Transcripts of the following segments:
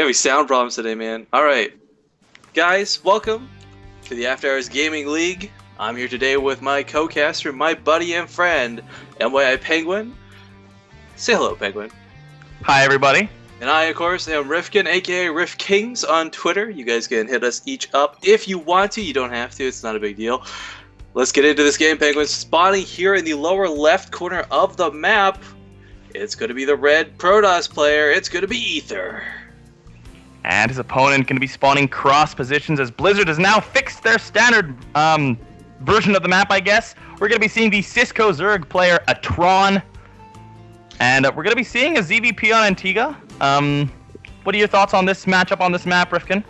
having sound problems today, man. Alright. Guys, welcome to the After Hours Gaming League. I'm here today with my co-caster, my buddy and friend, NYI PengWin. Say hello, PengWin. Hi, everybody. And I, of course, am Rifking, aka Rifkings on Twitter. You guys can hit us each up if you want to. You don't have to. It's not a big deal. Let's get into this game, PengWin. Spawning here in the lower left corner of the map. It's going to be the red Protoss player. It's going to be Ether. And his opponent going to be spawning cross positions as Blizzard has now fixed their standard version of the map, I guess. We're going to be seeing the Cisco Zerg player, a Tron. And we're going to be seeing a ZVP on Antigua. What are your thoughts on this matchup on this map, Rifkin?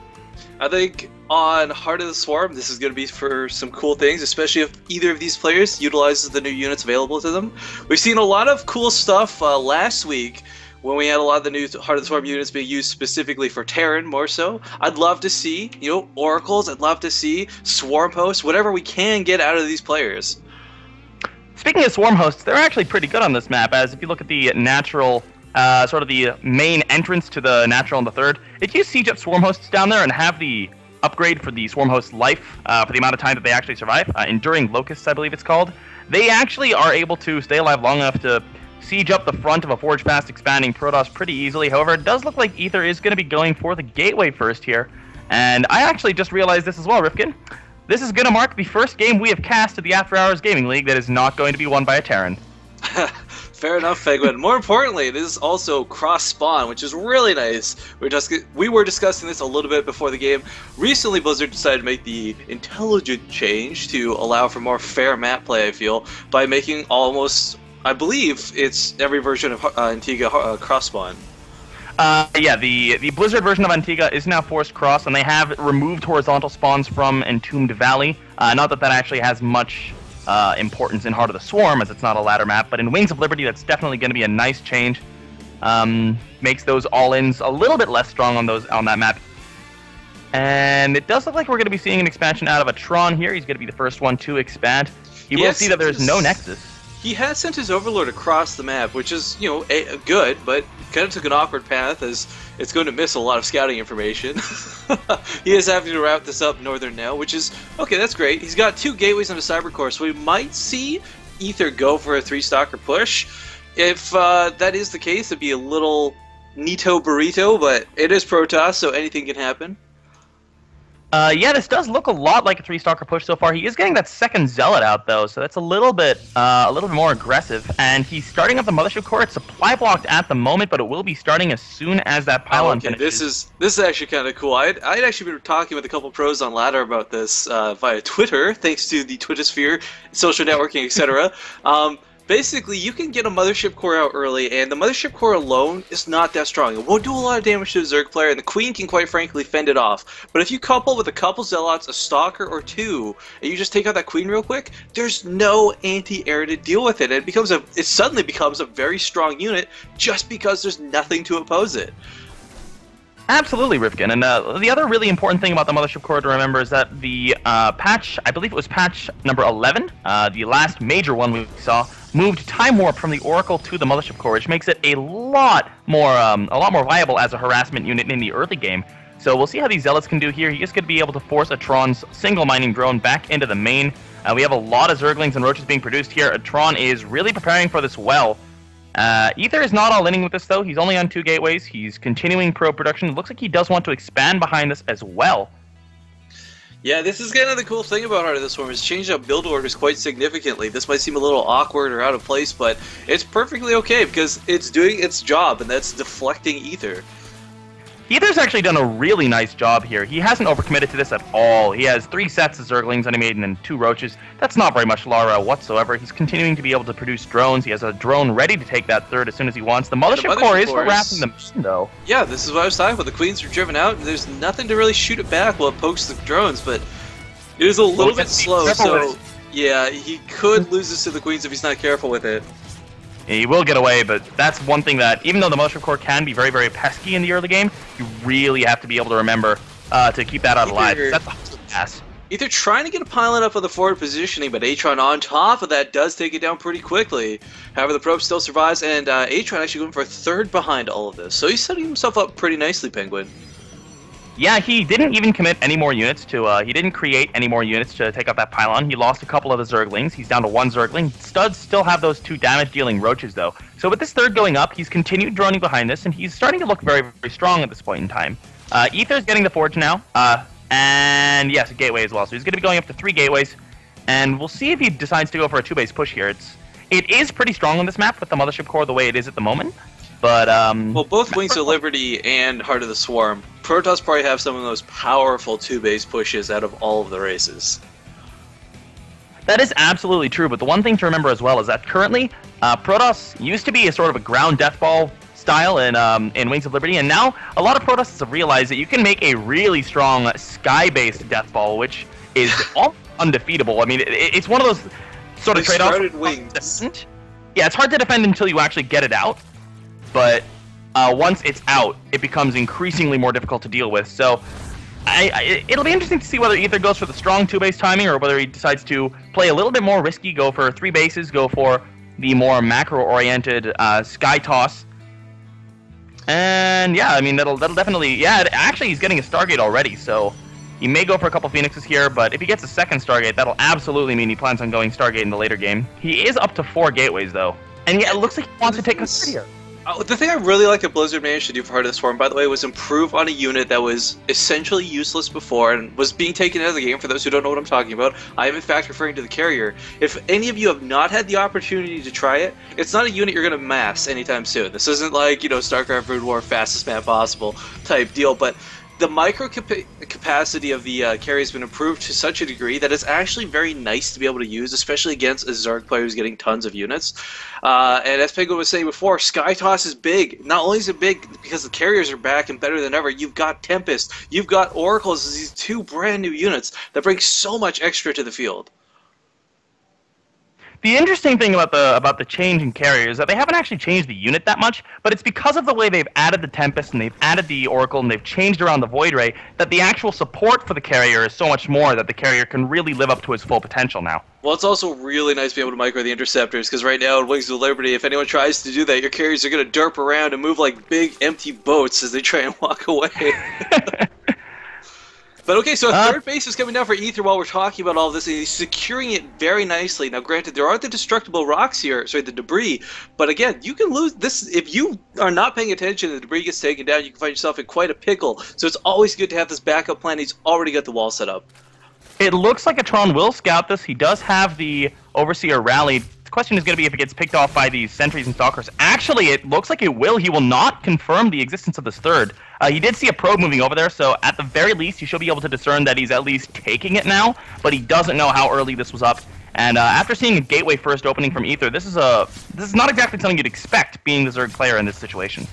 I think on Heart of the Swarm, this is going to be for some cool things, especially if either of these players utilizes the new units available to them. We've seen a lot of cool stuff last week when we had a lot of the new Heart of the Swarm units being used specifically for Terran, more so. I'd love to see, Oracles, I'd love to see Swarm Hosts, whatever we can get out of these players. Speaking of Swarm Hosts, they're actually pretty good on this map, as if you look at the natural, sort of the main entrance to the natural and the third, if you siege up Swarm Hosts down there and have the upgrade for the Swarm Host life, for the amount of time that they actually survive, Enduring Locusts, I believe it's called, they actually are able to stay alive long enough to siege up the front of a Forge Fast expanding Protoss pretty easily. However, it does look like Ether is going to be going for the gateway first here. And I actually just realized this as well, Rifkin. This is going to mark the first game we have cast at the After Hours Gaming League that is not going to be won by a Terran. Fair enough, PengWin. More importantly, it is also cross-spawn, which is really nice. We were discussing this a little bit before the game. Recently, Blizzard decided to make the intelligent change to allow for more fair map play, I feel, by making almost, I believe, it's every version of Antigua cross-spawn. Yeah, the Blizzard version of Antigua is now forced cross, and they have removed horizontal spawns from Entombed Valley. Not that that actually has much importance in Heart of the Swarm, as it's not a ladder map, but in Wings of Liberty, that's definitely going to be a nice change. Makes those all-ins a little bit less strong on that map. And it does look like we're going to be seeing an expansion out of a Tron here. He's going to be the first one to expand. You will see that there's no Nexus. He has sent his Overlord across the map, which is, good, but kind of took an awkward path as it's going to miss a lot of scouting information. He is having to route this up northern now, which is, okay, that's great. He's got 2 gateways on a Cybercore, so we might see Ether go for a 3-stalker push. If that is the case, it'd be a little neato burrito, but it is Protoss, so anything can happen. Yeah, this does look a lot like a 3-stalker push so far. He is getting that second Zealot out, though, so that's a little bit more aggressive. And he's starting up the Mothership Core. It's supply blocked at the moment, but it will be starting as soon as that pylon finishes. This is actually kind of cool. I'd actually been talking with a couple pros on Ladder about this via Twitter, thanks to the Twittersphere, social networking, etc. Basically, you can get a Mothership Core out early, and the Mothership Core alone is not that strong. It won't do a lot of damage to the Zerg player, and the Queen can quite frankly fend it off. But if you couple with a couple Zealots, a Stalker, or 2, and you just take out that Queen real quick, there's no anti-air to deal with it. It suddenly becomes a very strong unit just because there's nothing to oppose it. Absolutely, Rifkin. And the other really important thing about the Mothership Core to remember is that the patch, I believe it was patch number 11, the last major one we saw, moved Time Warp from the Oracle to the Mothership Core, which makes it a lot more viable as a harassment unit in the early game. So we'll see how these Zealots can do here. He is going to be able to force a Tron's single mining drone back into the main. We have a lot of Zerglings and Roaches being produced here. Tron is really preparing for this well. Ether is not all-inning with this, though. He's only on 2 gateways. He's continuing probe production. It looks like he does want to expand behind this as well. Yeah, this is kind of the cool thing about Heart of the Swarm, is changing up build orders quite significantly. This might seem a little awkward or out of place, but it's perfectly okay because it's doing its job, and that's deflecting Ether. Ether's actually done a really nice job here. He hasn't overcommitted to this at all. He has 3 sets of Zerglings animated and 2 Roaches. That's not very much Lara whatsoever. He's continuing to be able to produce drones. He has a drone ready to take that third as soon as he wants. The Mothership Core is harassing the mission, though. Yeah, this is what I was talking about. The Queens are driven out, and there's nothing to really shoot it back while it pokes the drones, but it is a little bit slow, so yeah, he could lose this to the Queens if he's not careful with it. He will get away, but that's one thing that, even though the Mothership Core can be very, very pesky in the early game, you really have to be able to remember to keep that out alive. That's a pass. Either trying to get a pylon up on the forward positioning, but Atron on top of that does take it down pretty quickly. However, the probe still survives, and Atron actually going for a third behind all of this. So he's setting himself up pretty nicely, PengWin. Yeah, he didn't even commit any more units to, he didn't create any more units to take out that pylon. He lost a couple of the Zerglings. He's down to 1 Zergling. Studs still have those 2 damage-dealing roaches, though. So with this third going up, he's continued droning behind this, and he's starting to look very, very strong at this point in time. Aether's getting the Forge now, and yes, a Gateway as well. So he's going to be going up to 3 Gateways, and we'll see if he decides to go for a 2-base push here. It is pretty strong on this map with the Mothership Core the way it is at the moment. But, well, both Wings of Liberty and Heart of the Swarm, Protoss probably have some of the most powerful 2-base pushes out of all of the races. That is absolutely true, but the one thing to remember as well is that currently, Protoss used to be a sort of a ground deathball style in Wings of Liberty, and now a lot of Protosses have realized that you can make a really strong sky-based deathball, which is all undefeatable. I mean, it's one of those sort of trade-offs. Wings. Yeah, it's hard to defend until you actually get it out. But once it's out, it becomes increasingly more difficult to deal with. So it'll be interesting to see whether Aether goes for the strong 2-base timing or whether he decides to play a little bit more risky, go for 3 bases, go for the more macro-oriented Sky Toss. And yeah, I mean, that'll definitely... Yeah, actually, he's getting a Stargate already, so he may go for a couple Phoenixes here, but if he gets a second Stargate, that'll absolutely mean he plans on going Stargate in the later game. He is up to 4 Gateways, though. And yeah, it looks like he wants to take a third here. The thing I really like that Blizzard managed to do for Heart of the Swarm, by the way, was improve on a unit that was essentially useless before and was being taken out of the game. For those who don't know what I'm talking about, I am in fact referring to the carrier. If any of you have not had the opportunity to try it, it's not a unit you're going to mass anytime soon. This isn't like, you know, StarCraft Brood War, fastest man possible type deal, but the micro capacity of the carry has been improved to such a degree that it's actually very nice to be able to use, especially against a Zerg player who's getting tons of units. And as PengWin was saying before, Sky Toss is big. Not only is it big because the carriers are back and better than ever, you've got Tempest, you've got Oracles as these 2 brand new units that bring so much extra to the field. The interesting thing about the change in carrier is that they haven't actually changed the unit that much, but it's because of the way they've added the Tempest and they've added the Oracle and they've changed around the Void Ray that the actual support for the carrier is so much more that the carrier can really live up to its full potential now. Well, it's also really nice to be able to micro the interceptors, because right now in Wings of Liberty, if anyone tries to do that, your carriers are going to derp around and move like big empty boats as they try and walk away. But okay, so third base is coming down for Aether while we're talking about all of this, and he's securing it very nicely. Now, granted, there are the destructible rocks here, sorry, the debris, but again, you can lose this. If you are not paying attention, the debris gets taken down, you can find yourself in quite a pickle. So it's always good to have this backup plan. He's already got the wall set up. It looks like Atron will scout this. He does have the Overseer rally. The question is going to be if it gets picked off by these sentries and stalkers. Actually, it looks like it will. He will not confirm the existence of this third. He did see a probe moving over there, so at the very least, you should be able to discern that he's at least taking it now, but he doesn't know how early this was up. And after seeing a gateway first opening from Aether, this is not exactly something you'd expect being the Zerg player in this situation.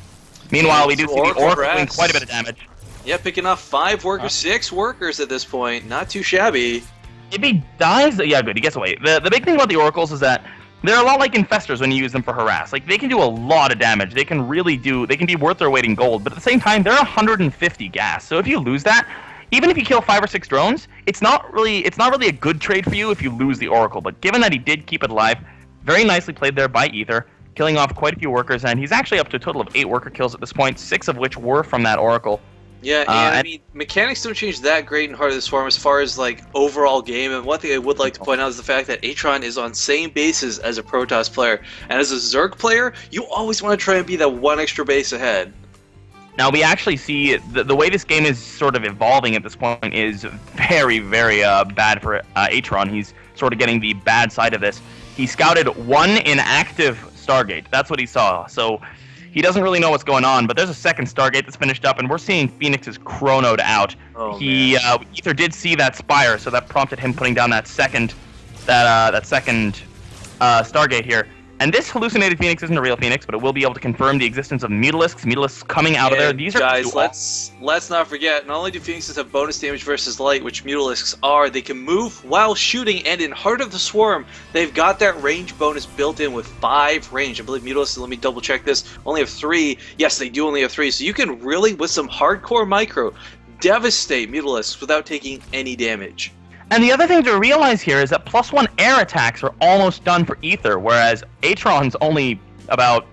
Meanwhile, we do see the Oracle doing quite a bit of damage. Yeah, picking off 5 workers, 6 workers at this point. Not too shabby. If he dies, yeah, good, he gets away. The big thing about the Oracles is that they're a lot like Infestors when you use them for harass. Like, they can do a lot of damage. They can be worth their weight in gold, but at the same time, they're 150 gas. So if you lose that, even if you kill 5 or 6 drones, it's not really a good trade for you if you lose the Oracle. But given that he did keep it alive, very nicely played there by Aether, killing off quite a few workers, and he's actually up to a total of 8 worker kills at this point, 6 of which were from that Oracle. Yeah, and I mean, mechanics don't change that great in Heart of the Swarm as far as, like, overall game, and one thing I would like to point out is the fact that Atron is on same bases as a Protoss player, and as a Zerg player, you always want to try and be that 1 extra base ahead. Now, we actually see the way this game is sort of evolving at this point is very, very bad for Atron. He's sort of getting the bad side of this. He scouted 1 inactive Stargate. That's what he saw, so he doesn't really know what's going on, but there's a second Stargate that's finished up, and we're seeing Phoenix's chronoed out. Oh, Aether did see that Spire, so that prompted him putting down that second Stargate here. And this hallucinated Phoenix isn't a real Phoenix, but it will be able to confirm the existence of Mutalisks. Mutalisks coming out of there. These guys, let's not forget, not only do Phoenixes have bonus damage versus light, which Mutalisks are, they can move while shooting, and in Heart of the Swarm, they've got that range bonus built in with 5 range. I believe Mutalisks, let me double check this, only have 3. Yes, they do only have 3, so you can really, with some hardcore micro, devastate Mutalisks without taking any damage. And the other thing to realize here is that +1 air attacks are almost done for Aether, whereas Atron's only about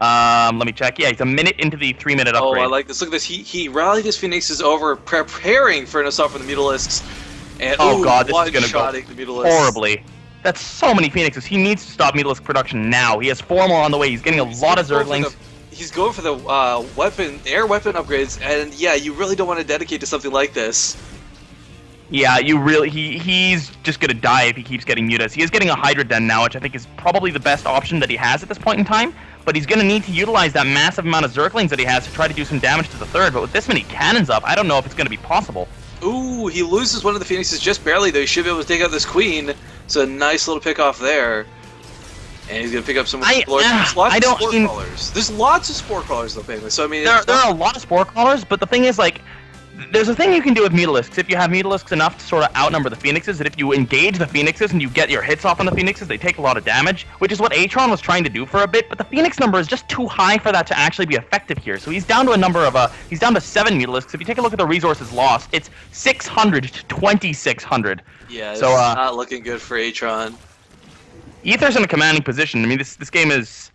Let me check. Yeah, he's a minute into the 3-minute upgrade. Oh, I like this. Look at this. He rallied his Phoenixes over, preparing for an assault from the Mutalisks. And, oh god, this is going to go horribly. That's so many Phoenixes. He needs to stop Mutalisk production now. He has 4 more on the way. He's getting a lot of Zerglings. He's going for the air weapon upgrades, and yeah, you really don't want to dedicate to something like this. Yeah, he's just gonna die if he keeps getting mutas. He is getting a Hydra Den now, which I think is probably the best option that he has at this point in time. But he's gonna need to utilize that massive amount of Zerglings that he has to try to do some damage to the third. But with this many cannons up, I don't know if it's gonna be possible. Ooh, he loses one of the Phoenixes just barely, though. He should be able to take out this Queen. So a nice little pick off there. And he's gonna pick up some more Spore. There's lots of Spore Crawlers. There's lots of Spore Crawlers, though, PengWin. So I mean, there are a lot of Spore Crawlers, but the thing is, like, there's a thing you can do with Mutalisks. If you have Mutalisks enough to sort of outnumber the Phoenixes, that if you engage the Phoenixes and you get your hits off on the Phoenixes, they take a lot of damage, which is what Atron was trying to do for a bit, but the Phoenix number is just too high for that to actually be effective here. So he's down to a number of, he's down to 7 Mutalisks. If you take a look at the resources lost, it's 600 to 2,600. Yeah, it's not looking good for Atron. Aether's in a commanding position. I mean, this game is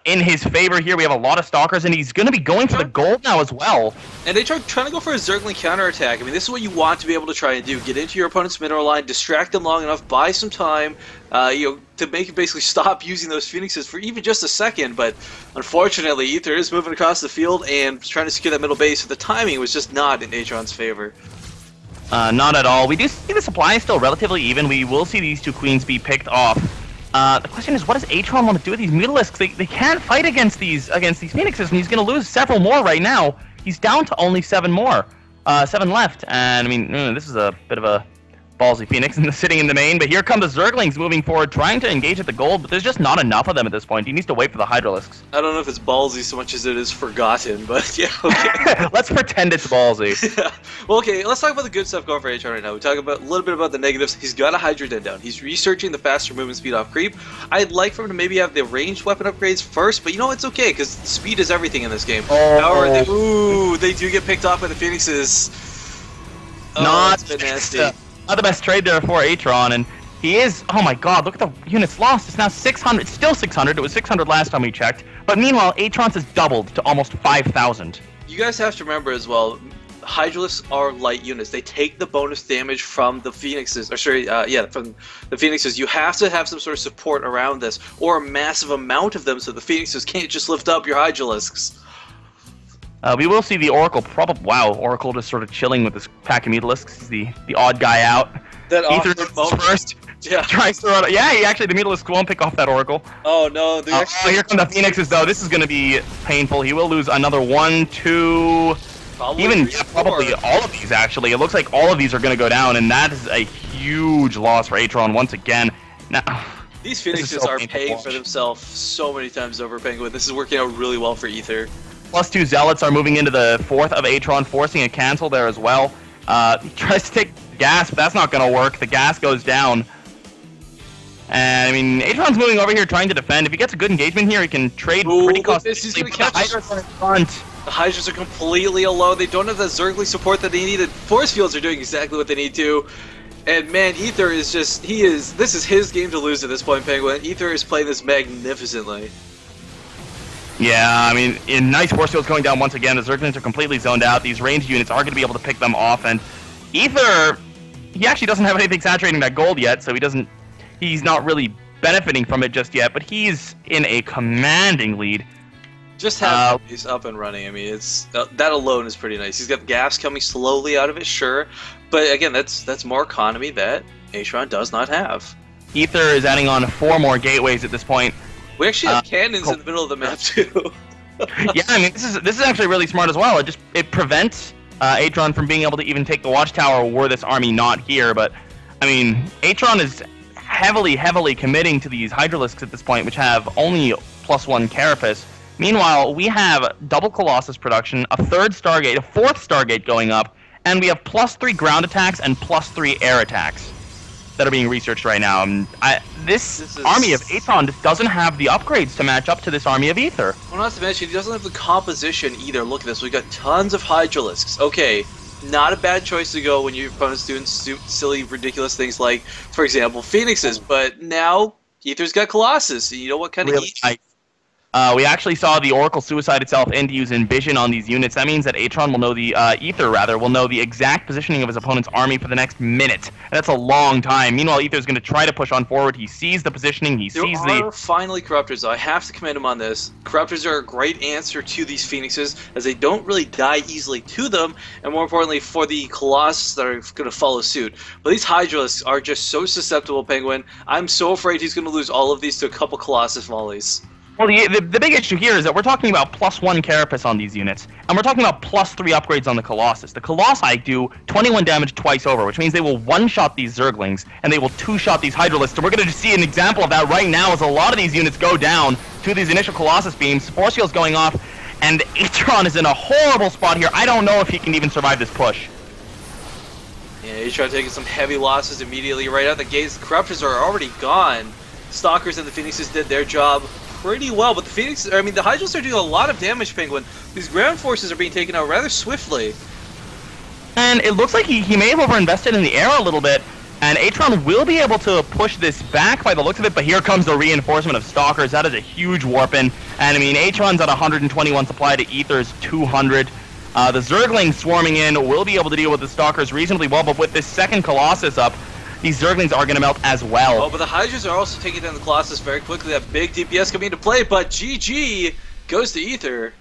in his favor here. We have a lot of Stalkers, and he's going to be going for the gold now as well. And they trying to go for a Zergling counterattack. I mean, this is what you want to be able to try and do. Get into your opponent's mineral line, distract them long enough, buy some time, to make it basically stop using those Phoenixes for even just a second. But unfortunately, Aether is moving across the field and trying to secure that middle base. So the timing was just not in Atron's favor. Not at all. We do see the supply is still relatively even. We will see these 2 queens be picked off. The question is, what does Atron want to do with these Mutalisks? They can't fight against these Phoenixes, and he's going to lose several more right now. He's down to only 7 more. 7 left, and I mean, this is a bit of a ballsy Phoenix sitting in the main, but here come the Zerglings moving forward, trying to engage at the gold, but there's just not enough of them at this point. He needs to wait for the Hydralisks. I don't know if it's ballsy so much as it is forgotten, but yeah, okay. Let's pretend it's ballsy. Yeah. Well, okay, let's talk about the good stuff going for Atron right now. We talk about a little bit about the negatives. He's got a Hydra Den down. He's researching the faster movement speed off creep. I'd like for him to maybe have the ranged weapon upgrades first, but you know, it's okay, because speed is everything in this game. However, they do get picked off by the Phoenixes. Oh, not that's been nasty. Not the best trade there for Atron, and he is, oh my god, look at the units lost. It's now 600, it's still 600, it was 600 last time we checked, but meanwhile, Atron's has doubled to almost 5,000. You guys have to remember as well, Hydralisks are light units. They take the bonus damage from the Phoenixes, or sorry, from the Phoenixes. You have to have some sort of support around this, or a massive amount of them, so the Phoenixes can't just lift up your Hydralisks. We will see the Oracle wow, Oracle just sort of chilling with this pack of Mutalisks. He's the odd guy out. That Aether first. Yeah. Tries to run. Yeah, actually, the Mutalisk won't pick off that Oracle. Oh, no. Here come the Phoenixes, though. This is going to be painful. He will lose another 1, 2... Probably all of these, actually. It looks like all of these are going to go down, and that is a huge loss for Atron once again. Now, these Phoenixes are paying for themselves so many times over, PengWin. This is working out really well for Aether. +2 Zealots are moving into the 4th of Atron, forcing a cancel there as well. He tries to take gas, but that's not going to work. The gas goes down. And, I mean, Atron's moving over here trying to defend. If he gets a good engagement here, he can trade pretty costly. He's going to catch the Hydras in front. The Hydras are completely alone. They don't have the Zergling support that they needed. Force fields are doing exactly what they need to. And, man, Aether is just, this is his game to lose at this point, PengWin. Aether is playing this magnificently. Yeah, I mean, in nice force fields going down once again. The Zerglings are completely zoned out. These ranged units are going to be able to pick them off, and Aether, he actually doesn't have anything saturating that gold yet, so he's not really benefiting from it just yet, but he's in a commanding lead. Just have he's up and running. I mean, it's that alone is pretty nice. He's got gas coming slowly out of it, sure, but again, that's more economy that Atron does not have. Aether is adding on 4 more gateways at this point. We actually have cannons in the middle of the map too. Yeah, I mean, this is actually really smart as well. It prevents Atron from being able to even take the watchtower were this army not here. But I mean, Atron is heavily committing to these Hydralisks at this point, which have only +1 Carapace. Meanwhile, we have double Colossus production, a 3rd Stargate, a 4th Stargate going up, and we have +3 ground attacks and +3 air attacks that are being researched right now. This army of Atron just doesn't have the upgrades to match up to this army of Aether. Well, not to mention, he doesn't have the composition either. Look at this. We've got tons of Hydralisks. Okay, not a bad choice to go when your opponent's doing silly, ridiculous things like, for example, Phoenixes. But now, Aether's got Colossus. And you know what kind of... We actually saw the Oracle suicide itself and use Envision on these units. That means that Atron will know will know the exact positioning of his opponent's army for the next minute. That's a long time. Meanwhile, Aether's going to try to push on forward. He sees the positioning. He sees the... There are finally Corruptors, though. I have to commend him on this. Corruptors are a great answer to these Phoenixes, as they don't really die easily to them, and more importantly, for the Colossus that are going to follow suit. But these Hydralisks are just so susceptible, PengWin. I'm so afraid he's going to lose all of these to a couple Colossus volleys. Well, the big issue here is that we're talking about +1 Carapace on these units, and we're talking about +3 upgrades on the Colossus. The Colossi do 21 damage twice over, which means they will one-shot these Zerglings, and they will two-shot these Hydralisks. So we're going to see an example of that right now as a lot of these units go down to these initial Colossus beams. Force Field's going off, and Atron is in a horrible spot here. I don't know if he can even survive this push. Yeah, Atron taking some heavy losses immediately right out the gates. The Corruptors are already gone. Stalkers and the Phoenixes did their job pretty well, but the Hydralisks are doing a lot of damage, PengWin. These ground forces are being taken out rather swiftly. And it looks like he may have overinvested in the air a little bit, and Atron will be able to push this back by the looks of it, but here comes the reinforcement of Stalkers. That is a huge warp-in, and I mean, Atron's at 121 supply to Aether's 200. The Zerglings swarming in will be able to deal with the Stalkers reasonably well, but with this second Colossus up, these Zerglings are going to melt as well. Oh, but the Hydras are also taking down the Colossus very quickly. That big DPS coming into play, but GG goes to Aether.